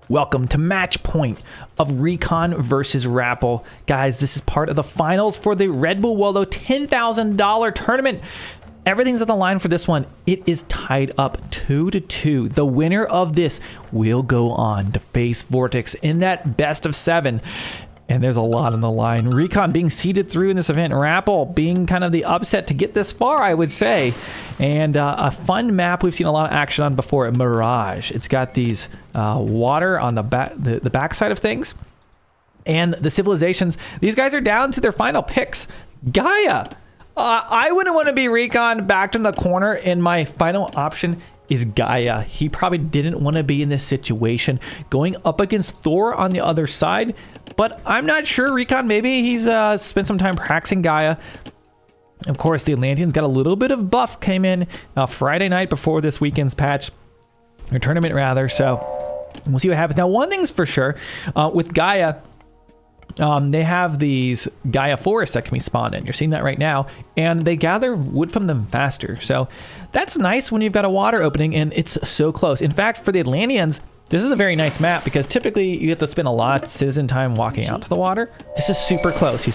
Welcome to match point of Recon versus Rapple. Guys, this is part of the finals for the Red Bull Wololo $10,000 tournament. Everything's on the line for this one. It is tied up 2-2. The winner of this will go on to face Vortex in that best of 7. And there's a lot on the line. Recon being seeded through in this event. Rapple being kind of the upset to get this far, I would say. And a fun map we've seen a lot of action on before, Mirage. It's got these water on the back side of things. And the civilizations, these guys are down to their final picks. Gaia. I wouldn't want to be Recon backed in the corner, and my final option is Gaia. He probably didn't want to be in this situation going up against Thor on the other side, but I'm not sure. Recon, maybe he's spent some time practicing Gaia. Of course, the Atlanteans got a little bit of buff, came in Friday night before this weekend's patch, or tournament rather, so we'll see what happens. Now, one thing's for sure, with Gaia, they have these Gaia forests that can be spawned in. You're seeing that right now, and they gather wood from them faster. So that's nice when you've got a water opening and it's so close. In fact, for the Atlanteans, this is a very nice map because typically you have to spend a lot of citizen time walking out to the water. This is super close. He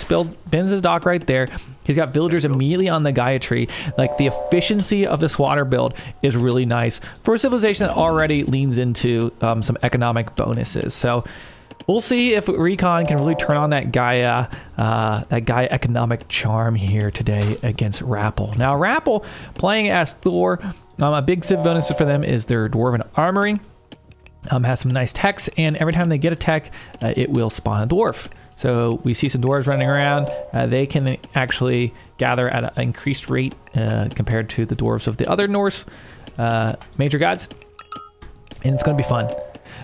bends his dock right there. He's got villagers immediately on the Gaia tree. Like, the efficiency of this water build is really nice for a civilization that already leans into some economic bonuses. So we'll see if Recon can really turn on that Gaia economic charm here today against Rapple. Now, Rapple playing as Thor, a big civ bonus for them is their Dwarven Armory. Has some nice techs, and every time they get a tech, it will spawn a dwarf. So we see some dwarves running around. They can actually gather at an increased rate compared to the dwarves of the other Norse major gods, and it's going to be fun.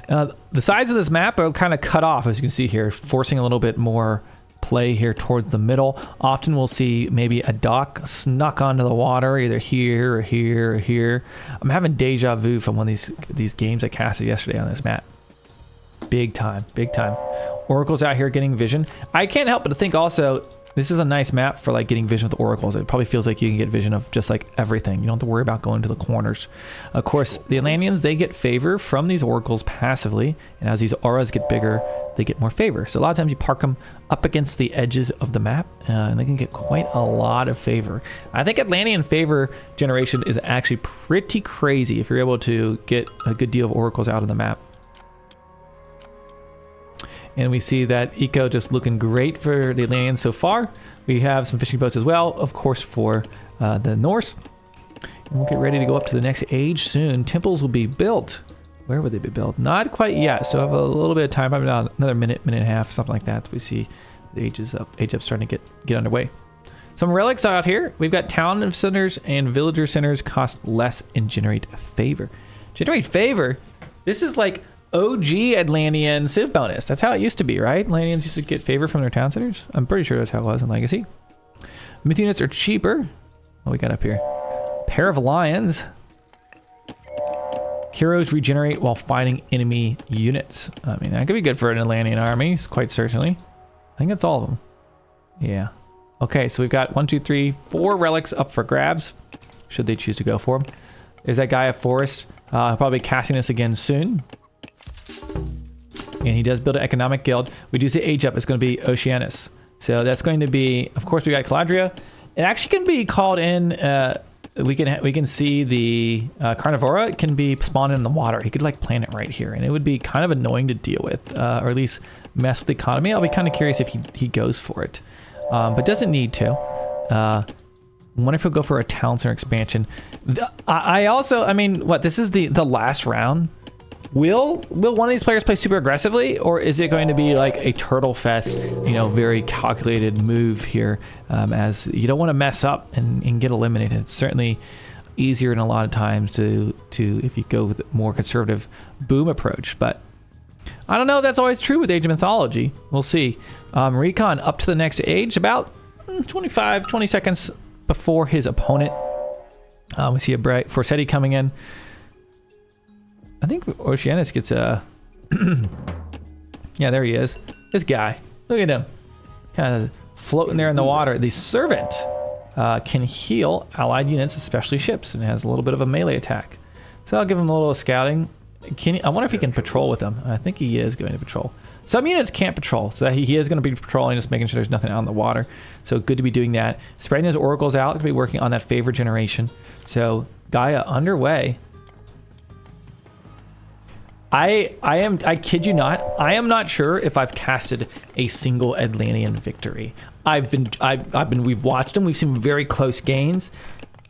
The sides of this map are kind of cut off, as you can see here, forcing a little bit more play here towards the middle. Often we'll see maybe a dock snuck onto the water, either here or here or here. I'm having deja vu from one of these games I casted yesterday on this map. Big time, big time. Oracle's out here getting vision. I can't help but to think also, this is a nice map for like getting vision with oracles. It probably feels like you can get vision of just like everything. You don't have to worry about going to the corners. Of course, the Atlanteans, they get favor from these oracles passively, and as these auras get bigger, they get more favor. So a lot of times you park them up against the edges of the map, and they can get quite a lot of favor. I think Atlantean favor generation is actually pretty crazy if you're able to get a good deal of oracles out of the map. And we see that eco just looking great for the Atlanteans so far. We have some fishing boats as well, of course, for the Norse. And we'll get ready to go up to the next age soon. Temples will be built. Where would they be built? Not quite yet. So I have a little bit of time, probably another minute and a half, something like that. We see the age up starting to get underway. Some relics out here. We've got town centers and villager centers cost less and generate favor. Generate favor? This is like OG Atlantean civ bonus. That's how it used to be, right? Atlanteans used to get favor from their town centers. I'm pretty sure that's how it was in Legacy. Myth units are cheaper. What we got up here? Pair of lions. Heroes regenerate while fighting enemy units. I mean, that could be good for an Atlantean army, quite certainly. I think that's all of them. Yeah. Okay, so we've got 1, 2, 3, 4 relics up for grabs, should they choose to go for them. There's that Gaia Forest. Probably casting this again soon. And he does build an economic guild. We do see age up. It's going to be Oceanus. So that's going to be, of course, we got Caladria. It actually can be called in. We can see the Carnivora. It can be spawned in the water. He could like plant it right here, and it would be kind of annoying to deal with, or at least mess with the economy. I'll be kind of curious if he goes for it, but doesn't need to. Wonder if he'll go for a town center expansion. I mean, what? This is the last round. Will one of these players play super aggressively, or is it going to be like a turtle fest, very calculated move here, as you don't want to mess up and get eliminated. It's certainly easier in a lot of times to if you go with a more conservative boom approach, but I don't know if that's always true with Age of Mythology. We'll see. Recon up to the next age about 20 seconds before his opponent. We see a bright Forsetti coming in. I think Oceanus gets a... yeah, there he is. This guy. Look at him. Kind of floating there in the water. The Servant can heal allied units, especially ships, and has a little bit of a melee attack. So I'll give him a little scouting. I wonder if he can patrol with them. I think he is going to patrol. Some units can't patrol, so he is going to be patrolling, just making sure there's nothing out in the water. So good to be doing that. Spreading his oracles out, going to be working on that favor generation. So Gaia underway. I kid you not, I am not sure if I've casted a single Atlantean victory. We've watched them, we've seen very close gains.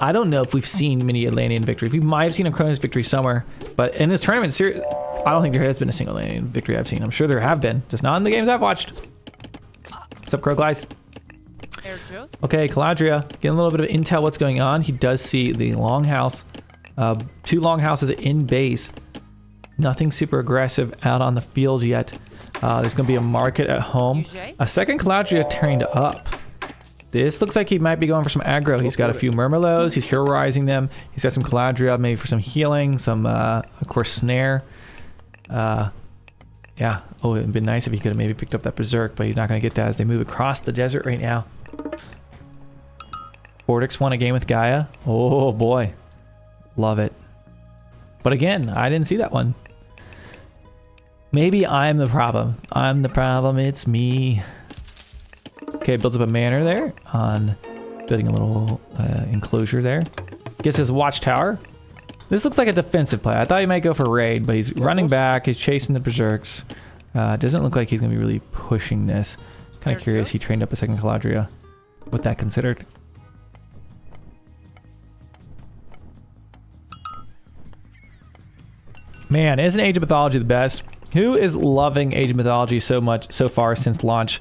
I don't know if we've seen many Atlantean victories. We might have seen a Cronus victory somewhere, but in this tournament, I don't think there has been a single Atlantean victory I've seen. I'm sure there have been, just not in the games I've watched. What's up, Crow Guys? Okay, Caladria, getting a little bit of intel what's going on. He does see the longhouse, 2 longhouses in base. Nothing super aggressive out on the field yet. There's going to be a market at home. A second Caladria trained up. This looks like he might be going for some aggro. He's got a few Murmillos. He's heroizing them. He's got some Caladria maybe for some healing. Some, of course, Snare. Yeah. Oh, it would have been nice if he could have maybe picked up that Berserk, but he's not going to get that as they move across the desert right now. Vortex won a game with Gaia. Oh, boy. Love it. But again, I didn't see that one. Maybe I'm the problem. I'm the problem, it's me. Okay, builds up a manor there on building a little enclosure there. Gets his watchtower. This looks like a defensive play. I thought he might go for raid, but he's running back. He's chasing the berserks. Doesn't look like he's going to be really pushing this. Kind of curious. He trained up a second Caladria. With that considered. Man, isn't Age of Mythology the best? Who is loving Age of Mythology so much so far since launch?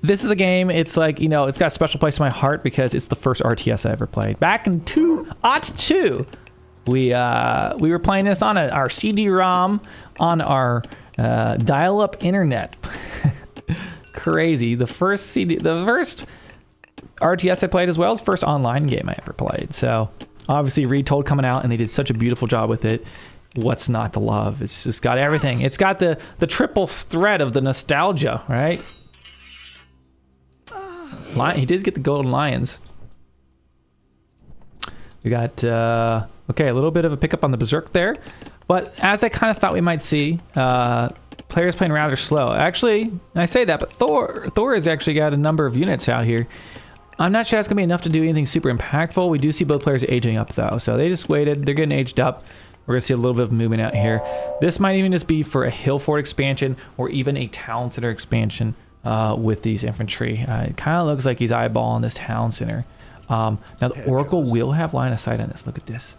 This is a game, it's like, you know, it's got a special place in my heart because it's the first RTS I ever played. Back in 2002, we were playing this on our CD-ROM on our dial-up internet. Crazy. The first RTS I played as well as the first online game I ever played. So obviously Retold coming out and they did such a beautiful job with it. What's not to love? It's just got everything. It's got the triple threat of the nostalgia, right? He did get the golden lions. We got okay, a little bit of a pickup on the berserk there, but as I kind of thought we might see, players playing rather slow. Actually, I say that, but Thor has actually got a number of units out here. I'm not sure that's gonna be enough to do anything super impactful. We do see both players aging up though, so they just waited. They're getting aged up. We're gonna see a little bit of movement out here. This might even just be for a hill fort expansion or even a town center expansion with these infantry. It kind of looks like he's eyeballing this town center. Now the Oracle will have line of sight on this. Look at this.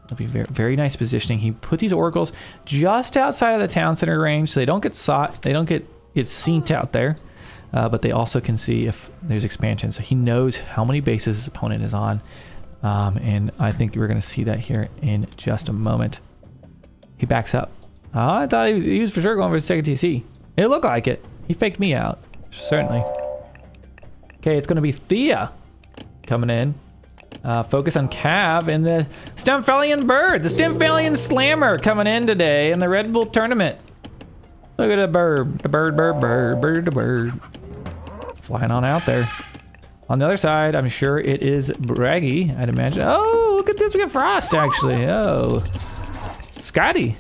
It'll be very, very nice positioning. He put these Oracles just outside of the town center range, so they don't get sought. They don't get seen out there, but they also can see if there's expansion. So he knows how many bases his opponent is on. And I think we're going to see that here in just a moment. He backs up. Oh, I thought he was for sure going for the second TC. It looked like it. He faked me out. Certainly. Okay, it's going to be Thea coming in. Focus on Cav and the Stymphalian Bird. The Stymphalian Slammer coming in today in the Red Bull tournament. Look at the bird. The bird. Flying on out there. On the other side, I'm sure it is Braggy, I'd imagine. Oh, look at this. We got Frost, actually. Oh. Scotty.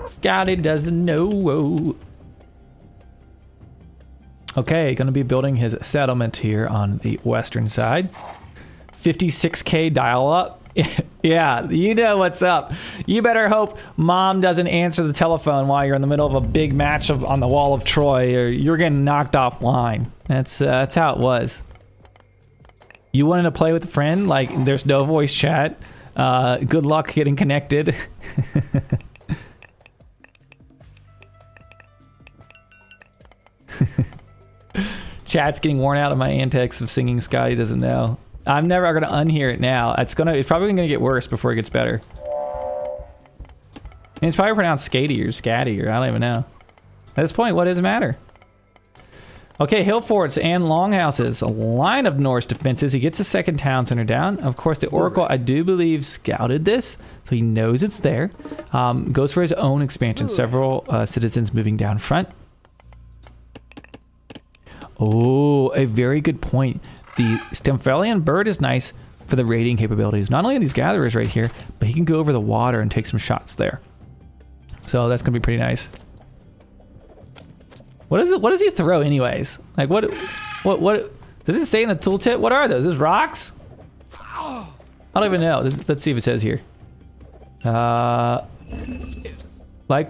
Scotty doesn't know. Whoa. Okay, gonna be building his settlement here on the western side. 56K dial-up. Yeah, you know what's up. You better hope mom doesn't answer the telephone while you're in the middle of a big match on the Wall of Troy, or you're getting knocked offline. That's how it was. You wanted to play with a friend? Like, there's no voice chat. Good luck getting connected. Chat's getting worn out of my antics of singing Scotty Doesn't Know. I'm never gonna unhear it now. It's probably gonna get worse before it gets better. And it's probably pronounced Skatey or Scatty, or I don't even know. At this point, what does it matter? Okay, hill forts and longhouses. A line of Norse defenses. He gets a second town center down. Of course, the Oracle, I do believe, scouted this, so he knows it's there. Goes for his own expansion. Several citizens moving down front. Oh, a very good point. The Stymphalian Bird is nice for the raiding capabilities. Not only are these gatherers right here, but he can go over the water and take some shots there. So that's gonna be pretty nice. What is it? What does he throw anyways? Like what does it say in the tooltip? What are those? Is rocks? I don't even know. Let's see if it says here. Like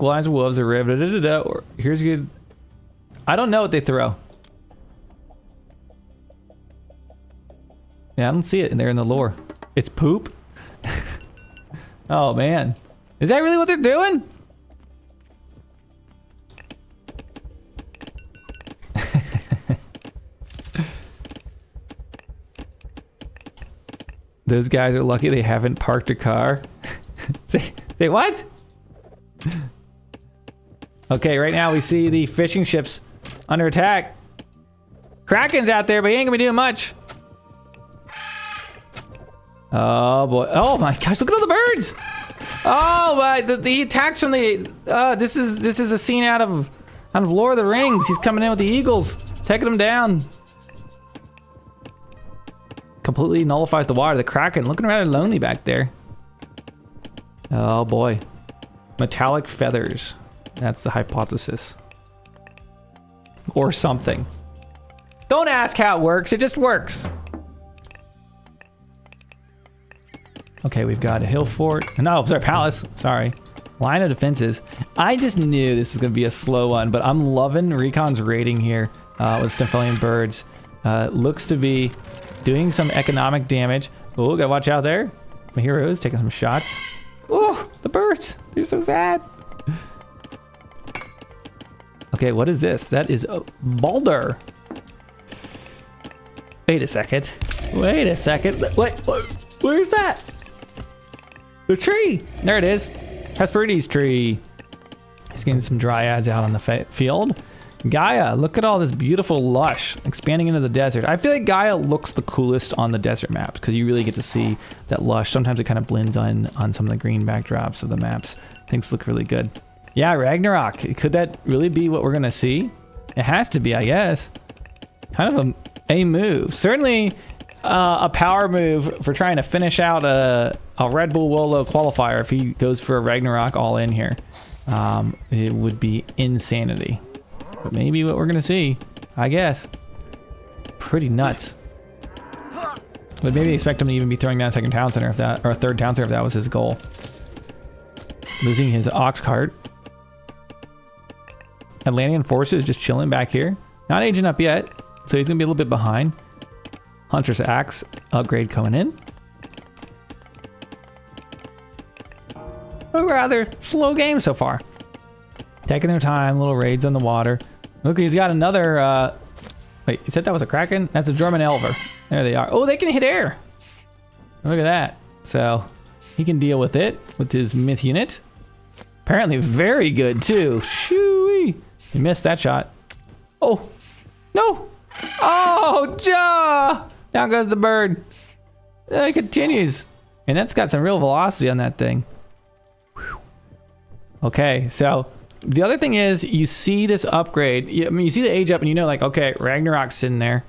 lions and wolves are ribbed. Or here's good. I don't know what they throw. Yeah, I don't see it in there in the lore. It's poop. Oh man, is that really what they're doing? Those guys are lucky they haven't parked a car. Say what? Okay, right now we see the fishing ships under attack. Kraken's out there, but he ain't gonna be doing much. Oh boy! Oh my gosh! Look at all the birds! Oh my! The attacks from the this is a scene out of Lord of the Rings. He's coming in with the eagles, taking them down. Completely nullifies the water. The Kraken looking rather lonely back there. Oh boy. Metallic feathers. That's the hypothesis. Or something. Don't ask how it works. It just works. Okay, we've got a hill fort. No, sorry, palace. Sorry. Line of defenses. I just knew this was going to be a slow one, but I'm loving Recon's raiding here with Stymphalian birds. Looks to be doing some economic damage. Oh, gotta watch out there. My hero is taking some shots. Oh, the birds. They're so sad. Okay, what is this? That is a boulder. Wait a second. Wait a second. What? Where's that? The tree. There it is. Hesperides tree. He's getting some dryads out on the field. Gaia, look at all this beautiful lush expanding into the desert. I feel like Gaia looks the coolest on the desert maps because you really get to see that lush. Sometimes it kind of blends on some of the green backdrops of the maps. Things look really good. Yeah, Ragnarok. Could that really be what we're gonna see? It has to be, I guess. Kind of a move. Certainly a power move for trying to finish out a Red Bull Wololo qualifier if he goes for a Ragnarok all in here. It would be insanity. But maybe what we're gonna see, I guess. Pretty nuts. But maybe expect him to even be throwing down a second town center if that, or a third town center if that was his goal. Losing his ox cart. Atlantean forces just chilling back here. Not aging up yet, so he's gonna be a little bit behind. Hunter's axe upgrade coming in. A rather slow game so far. Taking their time, little raids on the water. Look, he's got another, wait, you said that was a Kraken? That's a German Elver. There they are. Oh, they can hit air. Look at that. So, he can deal with it with his myth unit. Apparently very good too. Shoo-wee. He missed that shot. Oh, no. Oh, ja! Down goes the bird. It continues. And that's got some real velocity on that thing. Whew. Okay, so the other thing is you see this upgrade. I mean, you see the age up and you know, like, okay, Ragnarok's sitting there.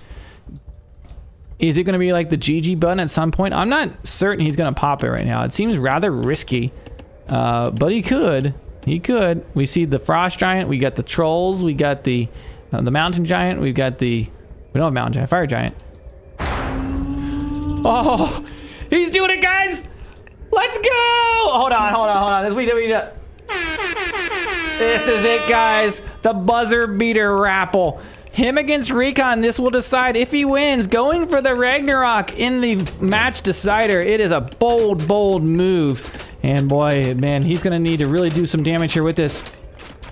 Is it going to be like the GG button at some point? I'm not certain he's going to pop it right now. It seems rather risky, but he could. He could. We see the Frost Giant. We got the Trolls. We got the Mountain Giant. We've got the... We don't have Mountain Giant. Fire Giant. Oh, he's doing it, guys. Let's go. Hold on. This is it, guys. The buzzer beater Rapple. Him against Recon. This will decide if he wins. Going for the Ragnarok in the match decider. It is a bold, bold move. And boy, man, he's going to need to really do some damage here with this.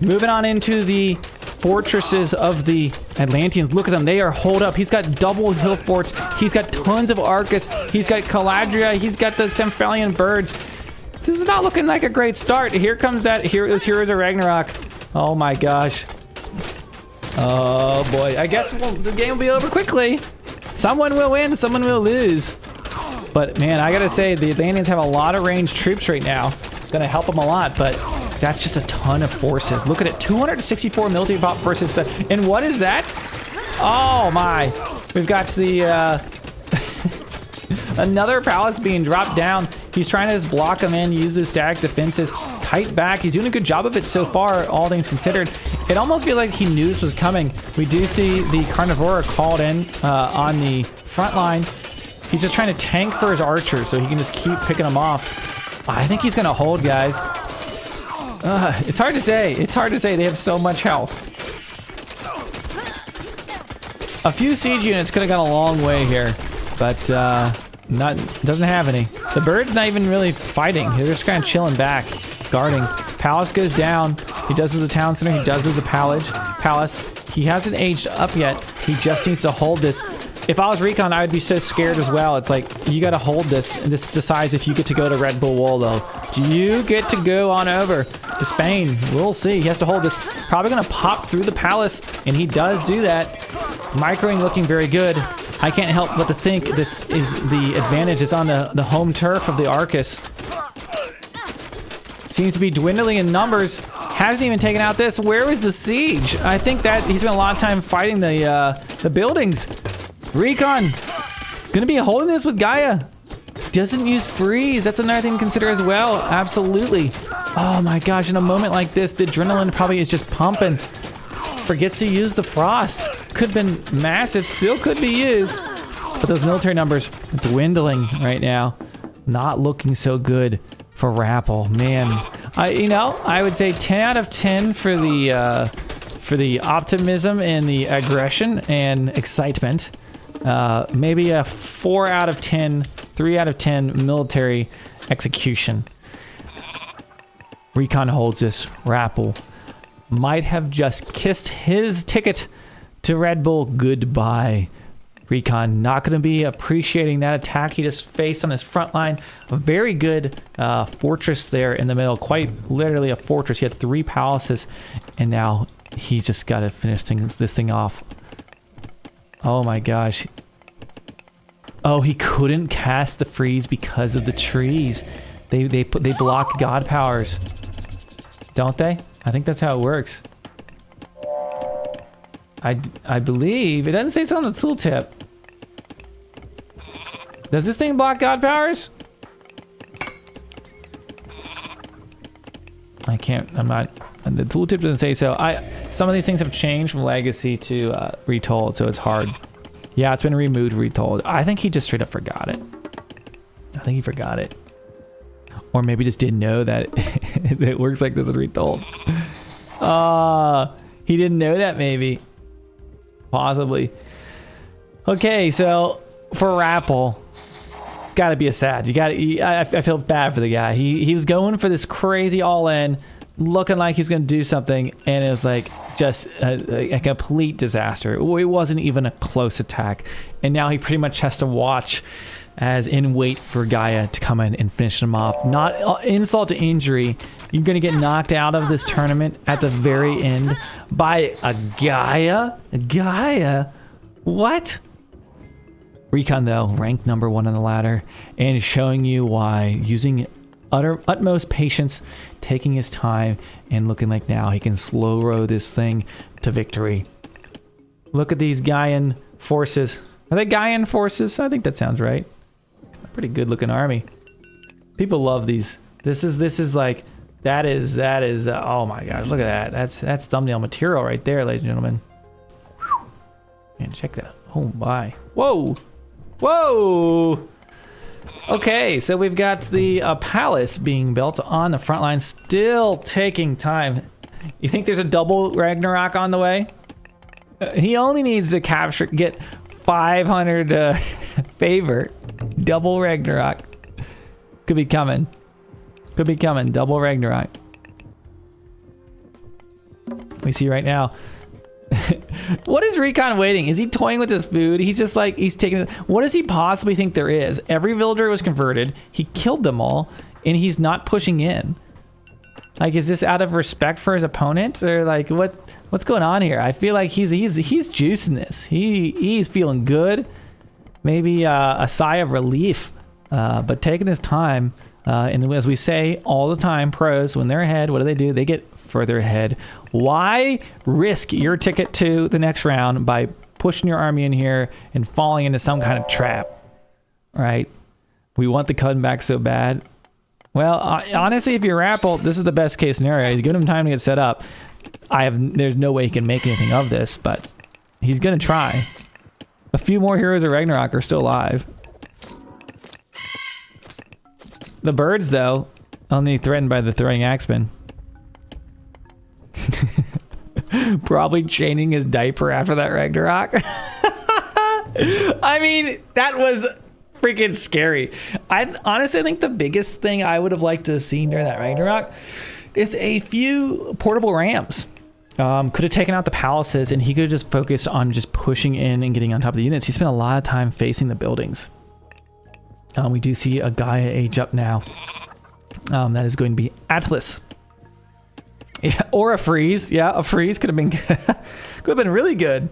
Moving on into the fortresses of the Atlanteans. Look at them. They are holed up. He's got double hill forts. He's got tons of Arcus. He's got Caladria. He's got the Stymphalian birds. This is not looking like a great start. Here comes that Heroes of Ragnarok. Oh my gosh. Oh boy. I guess the game will be over quickly. Someone will win, someone will lose. But man, I gotta say, the Atlanteans have a lot of ranged troops right now. Gonna help them a lot, but that's just a ton of forces. Look at it, 264 military pop versus the, and what is that? Oh my. We've got the, another palace being dropped down. He's trying to just block them in, use those static defenses. tight back. He's doing a good job of it so far, all things considered. It almost feels like he knew this was coming. We do see the Carnivora called in on the front line. He's just trying to tank for his archers so he can just keep picking them off. I think he's going to hold, guys. It's hard to say. It's hard to say. They have so much health. A few siege units could have gone a long way here, but doesn't have any. The bird's not even really fighting. They're just kind of chilling back, guarding. Palace goes down. He does as a town center. He does as a palace. He hasn't aged up yet. He just needs to hold this. If I was Recon, I would be so scared as well. It's like, you got to hold this, and this decides if you get to go to Red Bull Wololo. Do you get to go on over to Spain? We'll see. He has to hold this. Probably going to pop through the palace, and he does do that. Microing looking very good. I can't help but to think this is the advantage is on the home turf of the Arcus. Seems to be dwindling in numbers. Hasn't even taken out this. Where was the siege? I think that he spent a lot of time fighting the buildings. Recon gonna be holding this with Gaia. Doesn't use freeze. That's another thing to consider as well. Absolutely. Oh my gosh, in a moment like this, the adrenaline probably is just pumping. Forgets to use the frost. Could have been massive, still could be used. But those military numbers dwindling right now. Not looking so good for Rappel. Man, I would say 10 out of 10 for the optimism and the aggression and excitement. Maybe a 4 out of 10, 3 out of 10 military execution. Recon holds this. Rappel might have just kissed his ticket to Red Bull goodbye. Recon not going to be appreciating that attack he just faced on his front line. A very good fortress there in the middle. Quite literally a fortress. He had 3 palaces, and now he's just got to finish this thing off. Oh my gosh. Oh, he couldn't cast the freeze because of the trees. They block god powers. Don't they? I think that's how it works. I believe it doesn't say so on the tooltip. Does this thing block god powers? I can't. I'm not. The tooltip doesn't say so. Some of these things have changed from Legacy to Retold, so it's hard. Yeah, it's been removed, Retold. I think he just straight up forgot it. I think he forgot it. Or maybe just didn't know that it works like this in Retold. He didn't know that maybe. Possibly. Okay, so for Rappel, it's gotta be a sad. I feel bad for the guy. He was going for this crazy all-in, looking like he's gonna do something, and it was like just a complete disaster. It wasn't even a close attack, and now he pretty much has to watch as in wait for Gaia to come in and finish him off. Not insult to injury, you're gonna get knocked out of this tournament at the very end by a Gaia? A Gaia? What? Recon though, ranked number 1 on the ladder, and showing you why, using utmost patience, taking his time, and looking like now he can slow row this thing to victory. Look at these Gaian forces. Are they Gaian forces? I think that sounds right. Pretty good looking army. People love these. This is like, that is oh my gosh, look at that. That's thumbnail material right there, ladies and gentlemen. Whew. Man, check that. Oh my. Whoa. Whoa. Okay, so we've got the palace being built on the front line, still taking time. You think there's a double Ragnarok on the way? He only needs to get 500 favor. Double Ragnarok. Could be coming. Could be coming. Double Ragnarok. We see right now. What is Recon waiting? Is he toying with his food? He's just like, he's taking it. What does he possibly think there is? Every villager was converted. He killed them all, and he's not pushing in. Like, is this out of respect for his opponent, or like what's going on here? I feel like he's juicing this. He's feeling good. Maybe a sigh of relief, but taking his time. And as we say all the time, pros, when they're ahead, what do? They get further ahead. Why risk your ticket to the next round by pushing your army in here and falling into some kind of trap, right? We want the comeback so bad. Well, honestly, if you Rapple, this is the best case scenario. You give him time to get set up. There's no way he can make anything of this, but he's gonna try. A few more heroes of Ragnarok are still alive. The birds, though, only threatened by the throwing axeman. Probably changing his diaper after that Ragnarok. I mean, that was freaking scary. I honestly think the biggest thing I would have liked to have seen during that Ragnarok is a few portable rams. Could have taken out the palaces, and he could have just focused on just pushing in and getting on top of the units. He spent a lot of time facing the buildings. We do see a Gaia age up now. That is going to be Atlas. Yeah, or a freeze. Yeah, a freeze could have been could have been really good.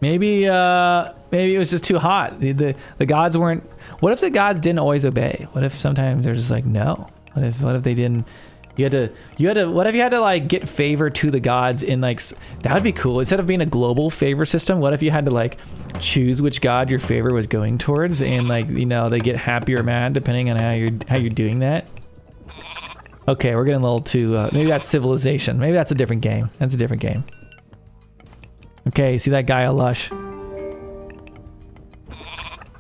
Maybe it was just too hot. The gods weren't. What if the gods didn't always obey? What if sometimes they're just like, no? What if they didn't? You had to. What if you had to like get favor to the gods in like? That would be cool. Instead of being a global favor system, what if you had to like choose which god your favor was going towards, and like they get happy or mad depending on how you're doing that. Okay, we're getting a little too. Maybe that's Civilization. Maybe that's a different game. That's a different game. Okay, see that Gaia Lush.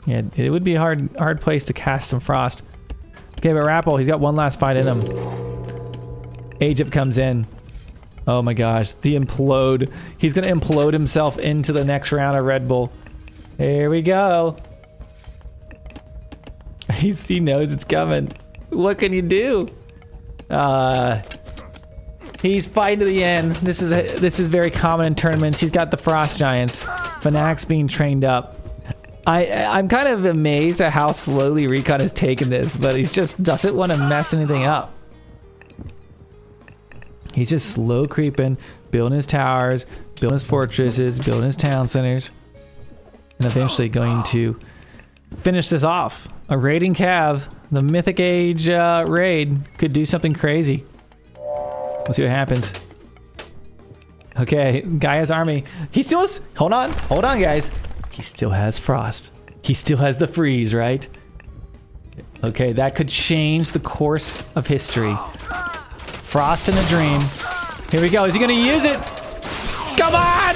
Yeah, it would be a hard place to cast some frost. Okay, but Rapple, he's got one last fight in him. Egypt comes in. Oh my gosh, the implode. He's gonna implode himself into the next round of Red Bull. Here we go. He knows it's coming. What can you do? He's fighting to the end. This is very common in tournaments. He's got the frost giants. Fanatics being trained up. I'm kind of amazed at how slowly Recon has taken this, but he just doesn't want to mess anything up. He's just slow creeping, building his towers, building his fortresses, building his town centers, and eventually going to finish this off. A raiding cav, the Mythic Age raid could do something crazy. Let's see what happens. Okay, Gaia's army. He still has, hold on guys. He still has frost. He still has the freeze, right? Okay, that could change the course of history. Frost in a dream. Here we go, is he gonna use it? Come on!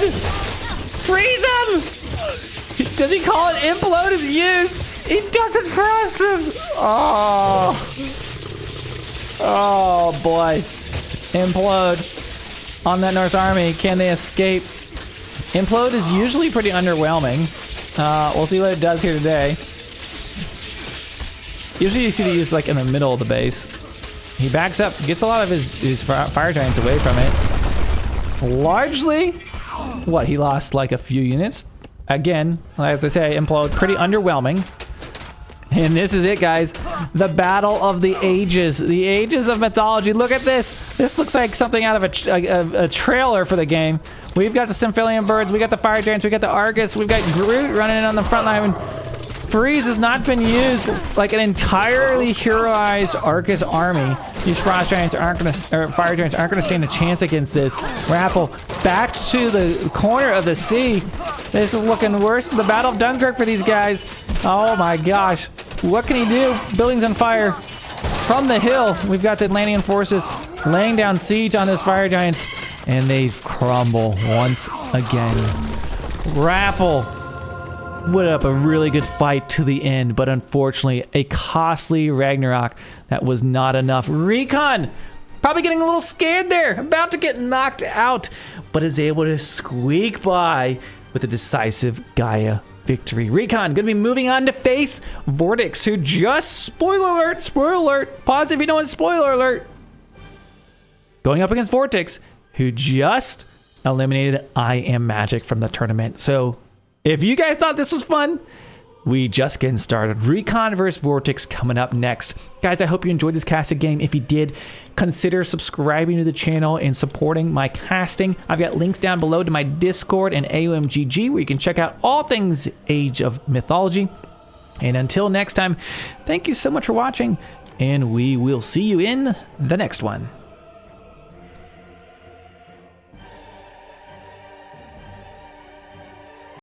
Freeze him! Does he call it implode is used? He doesn't frost him! Oh boy. Implode on that Norse army. Can they escape? Implode is usually pretty underwhelming. We'll see what it does here today. Usually you see it used like in the middle of the base. He backs up, gets a lot of his fire giants away from it. Largely, what, he lost like a few units. Again, as I say, implode, pretty underwhelming. And this is it, guys. The battle of the ages. The ages of mythology. Look at this. This looks like something out of a trailer for the game. We've got the Symphilian birds. We got the fire giants. We got the Argus. We've got Groot running in on the front line. Freeze has not been used. Like an entirely heroized Argus army. These frost giants aren't gonna, or fire giants aren't gonna stand a chance against this. Rapple back to the corner of the sea. This is looking worse than the Battle of Dunkirk for these guys. Oh my gosh. What can he do? Buildings on fire. From the hill, we've got the Atlantean forces laying down siege on those fire giants, and they crumble once again. Rapple put up a really good fight to the end, but unfortunately, a costly Ragnarok that was not enough. Recon probably getting a little scared there, about to get knocked out, but is able to squeak by with a decisive Gaia victory. Recon gonna be moving on to face Vortex, who just, spoiler alert, pause if you know what spoiler alert, going up against Vortex, who just eliminated I Am Magic from the tournament. So if you guys thought this was fun, we just getting started. Recon versus Vortex coming up next. Guys, I hope you enjoyed this casted game. If you did, consider subscribing to the channel and supporting my casting. I've got links down below to my Discord and AOMGG where you can check out all things Age of Mythology. And until next time, thank you so much for watching, and we will see you in the next one.